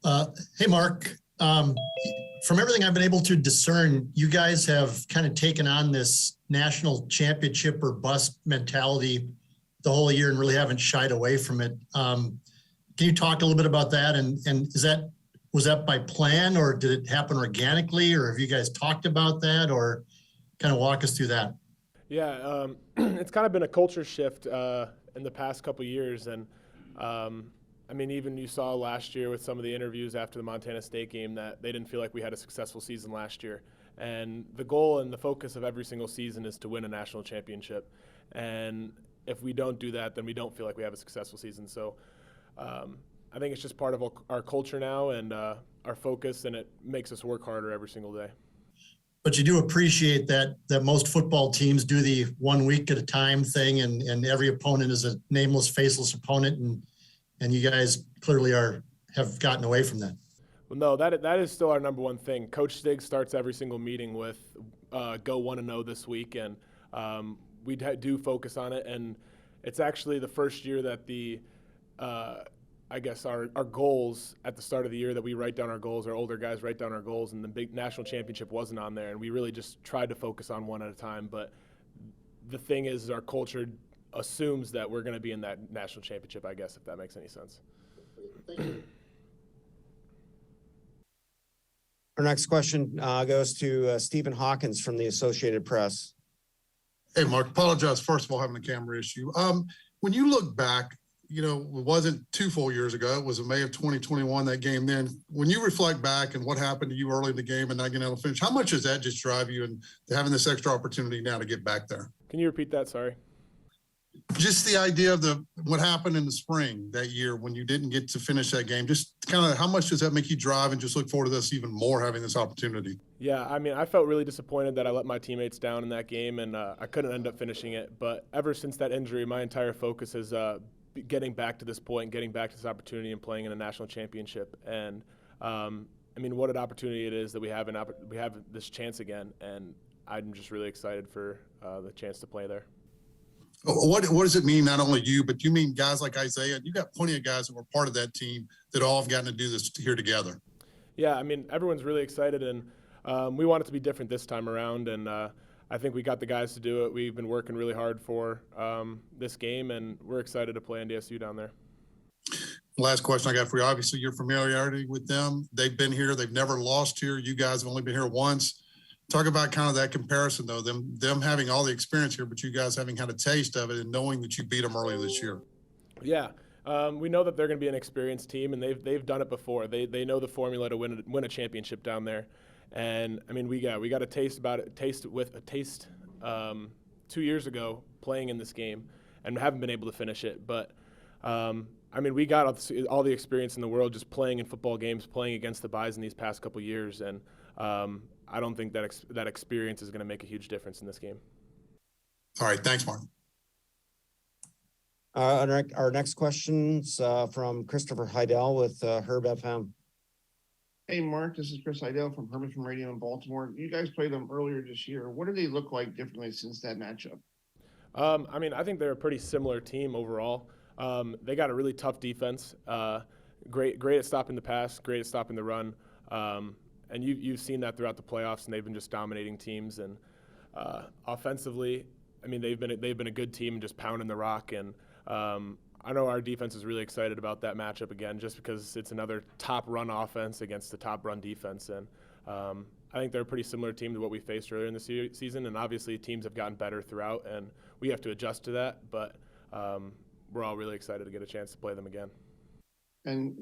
Hey, Mark. From everything I've been able to discern, you guys have kind of taken on this national championship or bust mentality the whole year and really haven't shied away from it. Can you talk a little bit about that? And was that by plan, or did it happen organically, or have you guys talked about that, or kind of walk us through that? Yeah, it's kind of been a culture shift in the past couple years, and I mean, even you saw last year with some of the interviews after the Montana State game that they didn't feel like we had a successful season last year. And the goal and the focus of every single season is to win a national championship. And if we don't do that, then we don't feel like we have a successful season. So I think it's just part of our culture now and our focus, and it makes us work harder every single day. But you do appreciate that most football teams do the 1 week at a time thing, and every opponent is a nameless, faceless opponent, and you guys clearly have gotten away from that. Well, no, that is still our number one thing. Coach Stig starts every single meeting with go 1-0 this week, and we do focus on it. And it's actually the first year that I guess our goals at the start of the year that we write down our goals, our older guys write down our goals, and the big national championship wasn't on there, and we really just tried to focus on one at a time. But the thing is, our culture assumes that we're going to be in that national championship, I guess, if that makes any sense. Thank you. Our next question goes to Stephen Hawkins from the Associated Press. Hey, Mark, apologize, first of all, having a camera issue. When you look back, it wasn't 2 full years ago. It was in May of 2021, that game then. When you reflect back and what happened to you early in the game and not getting able to finish, how much does that just drive you and having this extra opportunity now to get back there? Can you repeat that? Sorry. Just the idea of what happened in the spring that year when you didn't get to finish that game, just kind of how much does that make you drive and just look forward to this even more, having this opportunity? Yeah, I mean, I felt really disappointed that I let my teammates down in that game, and I couldn't end up finishing it. But ever since that injury, my entire focus is getting back to this point, getting back to this opportunity and playing in a national championship. And I mean, what an opportunity it is that we have this chance again, and I'm just really excited for the chance to play there. What does it mean, not only you, but you mean guys like Isaiah? You got plenty of guys that were part of that team that all have gotten to do this here together. Yeah, I mean, everyone's really excited, and we want it to be different this time around, and I think we got the guys to do it. We've been working really hard for this game, and we're excited to play NDSU down there. Last question I got for you. Obviously, your familiarity with them. They've been here. They've never lost here. You guys have only been here once. Talk about kind of that comparison, though, them having all the experience here, but you guys having had a taste of it and knowing that you beat them earlier this year. Yeah, we know that they're going to be an experienced team, and they've done it before. They know the formula to win a championship down there. And I mean, we got a taste 2 years ago playing in this game, and haven't been able to finish it. But I mean, we got all the experience in the world just playing in football games, playing against the Bison these past couple years, and I don't think that experience is going to make a huge difference in this game. All right, thanks, Mark. Our next question's from Christopher Heidel with Herb FM. Hey, Mark, this is Chris Heidel from Herb FM Radio in Baltimore. You guys played them earlier this year. What do they look like differently since that matchup? I mean, I think they're a pretty similar team overall. They got a really tough defense, great at stopping the pass, great at stopping the run. And you've seen that throughout the playoffs, and they've been just dominating teams. And offensively, I mean, they've been a good team, just pounding the rock. And I know our defense is really excited about that matchup again, just because it's another top run offense against the top run defense. And I think they're a pretty similar team to what we faced earlier in the season. And obviously, teams have gotten better throughout, and we have to adjust to that. But we're all really excited to get a chance to play them again. And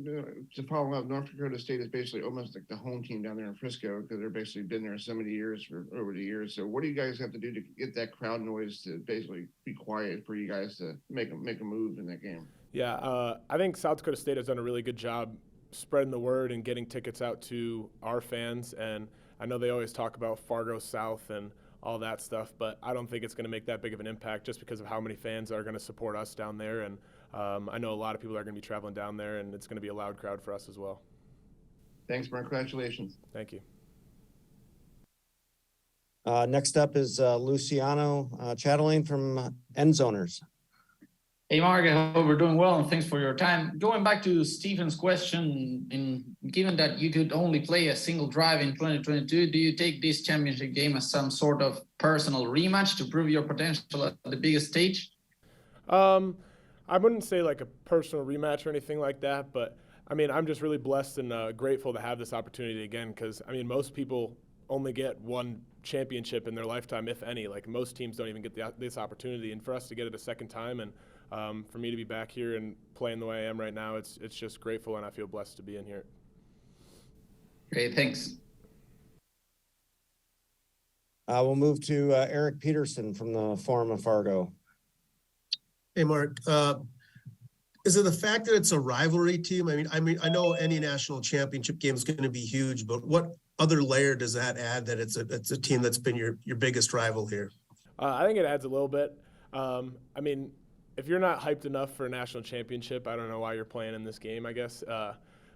to follow up, North Dakota State is basically almost like the home team down there in Frisco, because they're basically been there so many years over the years. So what do you guys have to do to get that crowd noise to basically be quiet for you guys to make a move in that game? Yeah, I think South Dakota State has done a really good job spreading the word and getting tickets out to our fans. And I know they always talk about Fargo South and all that stuff, but I don't think it's going to make that big of an impact just because of how many fans are going to support us down there. And I know a lot of people are going to be traveling down there, and it's going to be a loud crowd for us as well. Thanks, Mark. Congratulations. Thank you. Next up is Luciano Chatelain from Endzoners. Hey, Mark, I hope we're doing well, and thanks for your time. Going back to Stephen's question, given that you could only play a single drive in 2022, do you take this championship game as some sort of personal rematch to prove your potential at the biggest stage? I wouldn't say like a personal rematch or anything like that, but I mean, I'm just really blessed and grateful to have this opportunity again because, I mean, most people only get one championship in their lifetime, if any. Like, most teams don't even get this opportunity, and for us to get it a second time and for me to be back here and playing the way I am right now, it's just grateful, and I feel blessed to be in here. Great, thanks. We'll move to Eric Peterson from the Forum of Fargo. Hey, Mark. Is it the fact that it's a rivalry team? I mean, I know any national championship game is going to be huge, but what other layer does that add that it's a team that's been your biggest rival here? I think it adds a little bit. I mean, if you're not hyped enough for a national championship, I don't know why you're playing in this game, I guess.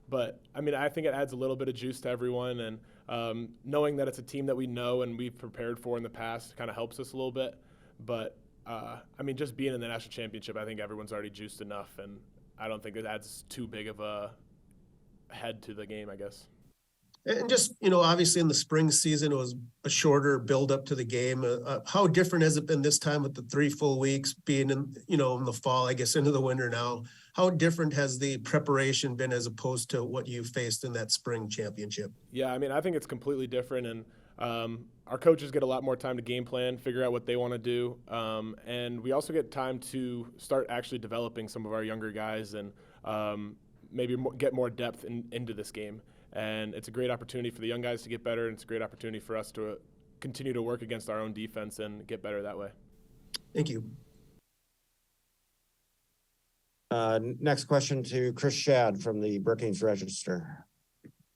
But, I mean, I think it adds a little bit of juice to everyone, and knowing that it's a team that we know and we've prepared for in the past kind of helps us a little bit. But, I mean, just being in the national championship, I think everyone's already juiced enough, and I don't think it adds too big of a head to the game, I guess. And just, obviously in the spring season, it was a shorter build up to the game. How different has it been this time with the 3 full weeks being in the fall, I guess into the winter now? How different has the preparation been as opposed to what you faced in that spring championship? Yeah, I mean, I think it's completely different, and our coaches get a lot more time to game plan, figure out what they want to do, and we also get time to start actually developing some of our younger guys and maybe get more depth into this game. And it's a great opportunity for the young guys to get better, and it's a great opportunity for us to continue to work against our own defense and get better that way. Thank you. Next question to Chris Shad from the Brookings Register.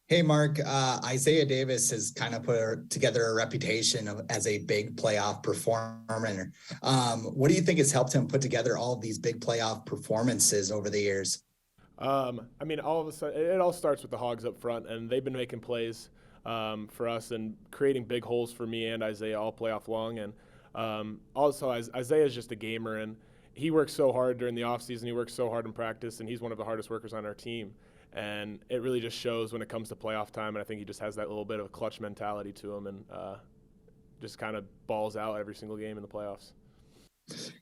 Hey, Mark. Isaiah Davis has kind of put together a reputation as a big playoff performer. What do you think has helped him put together all of these big playoff performances over the years? I mean, all of a sudden, it all starts with the Hogs up front, and they've been making plays for us and creating big holes for me and Isaiah all playoff long. And also, Isaiah is just a gamer, and he works so hard during the offseason. He works so hard in practice, and he's one of the hardest workers on our team. And it really just shows when it comes to playoff time, and I think he just has that little bit of a clutch mentality to him and just kind of balls out every single game in the playoffs.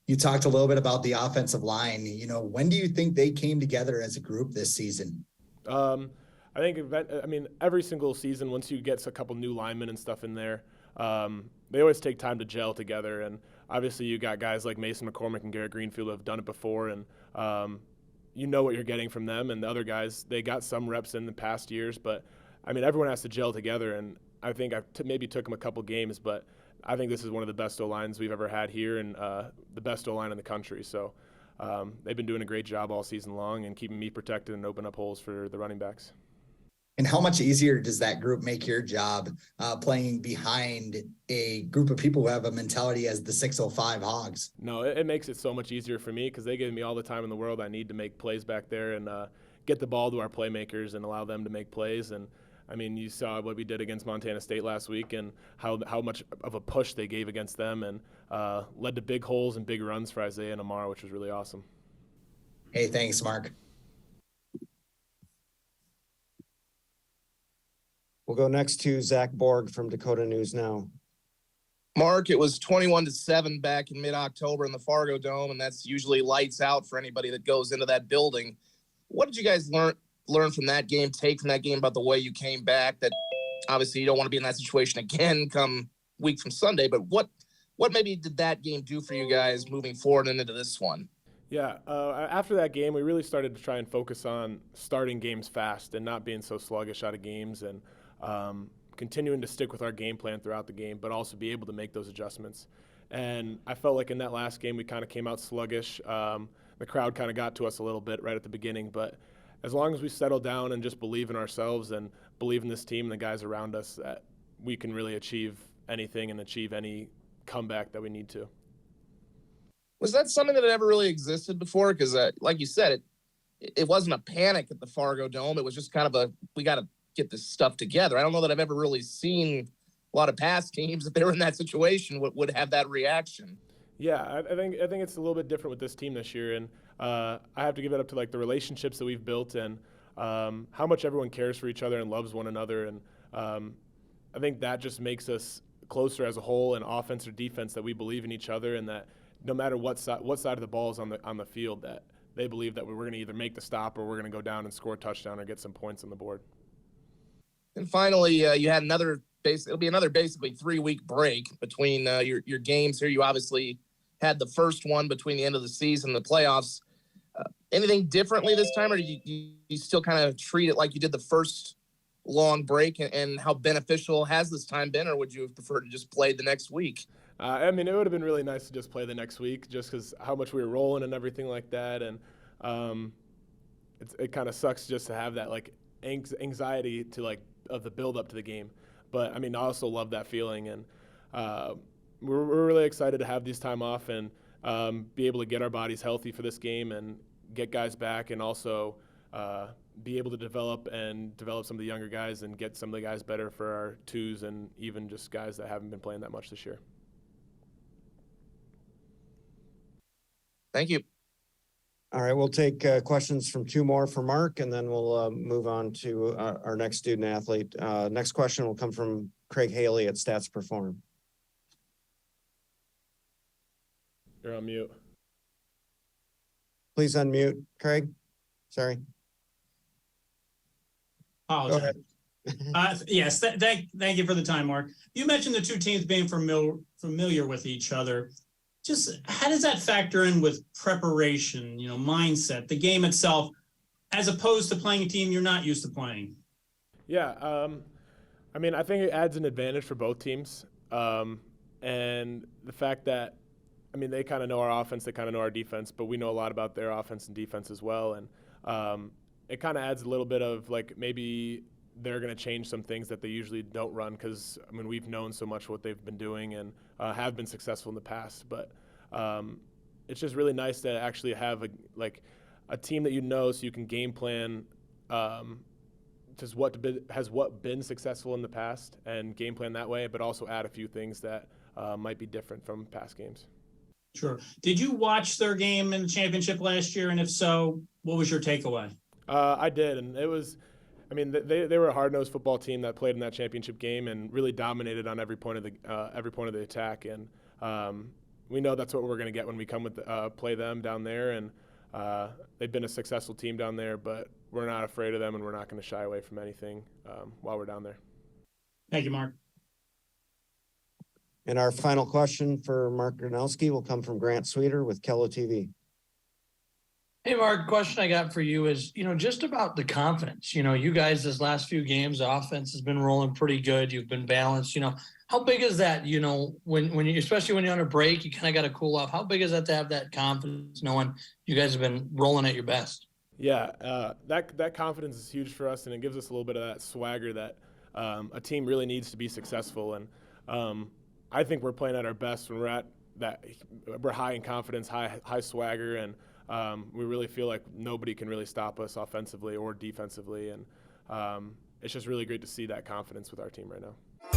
You talked a little bit about the offensive line. When do you think they came together as a group this season? I think, every single season, once you get a couple new linemen and stuff in there, they always take time to gel together. And obviously you got guys like Mason McCormick and Garrett Greenfield who have done it before, and you know what you're getting from them. And the other guys, they got some reps in the past years, but, I mean, everyone has to gel together. And I think maybe took them a couple games, but I think this is one of the best O-lines we've ever had here, and the best O-line in the country. So they've been doing a great job all season long and keeping me protected and open up holes for the running backs. And how much easier does that group make your job playing behind a group of people who have a mentality as the 605 Hogs? No, it makes it so much easier for me because they give me all the time in the world I need to make plays back there and get the ball to our playmakers and allow them to make plays. And I mean, you saw what we did against Montana State last week and how much of a push they gave against them, and led to big holes and big runs for Isaiah and Amar, which was really awesome. Hey, thanks, Mark. We'll go next to Zach Borg from Dakota News Now. Mark, it was 21-7 back in mid-October in the Fargo Dome, and that's usually lights out for anybody that goes into that building. What did you guys learn from that game, take from that game about the way you came back? That obviously you don't want to be in that situation again come week from Sunday, but what maybe did that game do for you guys moving forward and into this one? Yeah, after that game, we really started to try and focus on starting games fast and not being so sluggish out of games, and continuing to stick with our game plan throughout the game, but also be able to make those adjustments. And I felt like in that last game, we kind of came out sluggish. The crowd kind of got to us a little bit right at the beginning, but as long as we settle down and just believe in ourselves and believe in this team and the guys around us, that we can really achieve anything and achieve any comeback that we need to. Was that something that ever really existed before? Because like you said, it wasn't a panic at the Fargo Dome. It was just kind of we got to get this stuff together. I don't know that I've ever really seen a lot of past teams, if they were in that situation, would have that reaction. Yeah, I think it's a little bit different with this team this year, and I have to give it up to like the relationships that we've built and how much everyone cares for each other and loves one another, and I think that just makes us closer as a whole, and offense or defense, that we believe in each other, and that no matter what side of the ball is on the field, that they believe that we're going to either make the stop or we're going to go down and score a touchdown or get some points on the board. And finally, you had it'll be another basically 3-week break between your games here. You obviously had the first one between the end of the season and the playoffs. Anything differently this time, or do you still kind of treat it like you did the first long break, and how beneficial has this time been, or would you have preferred to just play the next week? I mean, it would have been really nice to just play the next week, just because how much we were rolling and everything like that, and it kind of sucks just to have that like anxiety to like of the build up to the game. But I mean, I also love that feeling, and we're really excited to have this time off and be able to get our bodies healthy for this game and get guys back, and also be able to develop some of the younger guys and get some of the guys better for our twos and even just guys that haven't been playing that much this year. Thank you. All right, we'll take questions from two more for Mark, and then we'll move on to our next student athlete. Next question will come from Craig Haley at Stats Perform. You're on mute. Please unmute, Craig. Sorry. Apologize. Yes, thank you for the time, Mark. You mentioned the two teams being familiar with each other. Just how does that factor in with preparation, mindset, the game itself, as opposed to playing a team you're not used to playing? Yeah, I mean, I think it adds an advantage for both teams. And the fact that, I mean, they kind of know our offense, they kind of know our defense, but we know a lot about their offense and defense as well. And it kind of adds a little bit of like maybe they're going to change some things that they usually don't run, because I mean we've known so much what they've been doing and have been successful in the past. But it's just really nice to actually have a team that so you can game plan just what been successful in the past and game plan that way, but also add a few things that might be different from past games. Sure. Did you watch their game in the championship last year? And if so, what was your takeaway? I did, and it was, I mean, they were a hard-nosed football team that played in that championship game and really dominated on every point of the attack. And we know that's what we're going to get when we come with play them down there. And they've been a successful team down there, but we're not afraid of them, and we're not going to shy away from anything while we're down there. Thank you, Mark. And our final question for Mark Gronowski will come from Grant Sweeter with Kello TV. Hey, Mark, question I got for you is, just about the confidence. You guys, this last few games, the offense has been rolling pretty good. You've been balanced. How big is that, when you, especially when you're on a break, you kind of got to cool off. How big is that to have that confidence knowing you guys have been rolling at your best? Yeah, that confidence is huge for us, and it gives us a little bit of that swagger that a team really needs to be successful. And I think we're playing at our best when we're at that. We're high in confidence, high swagger, and we really feel like nobody can really stop us offensively or defensively. And it's just really great to see that confidence with our team right now.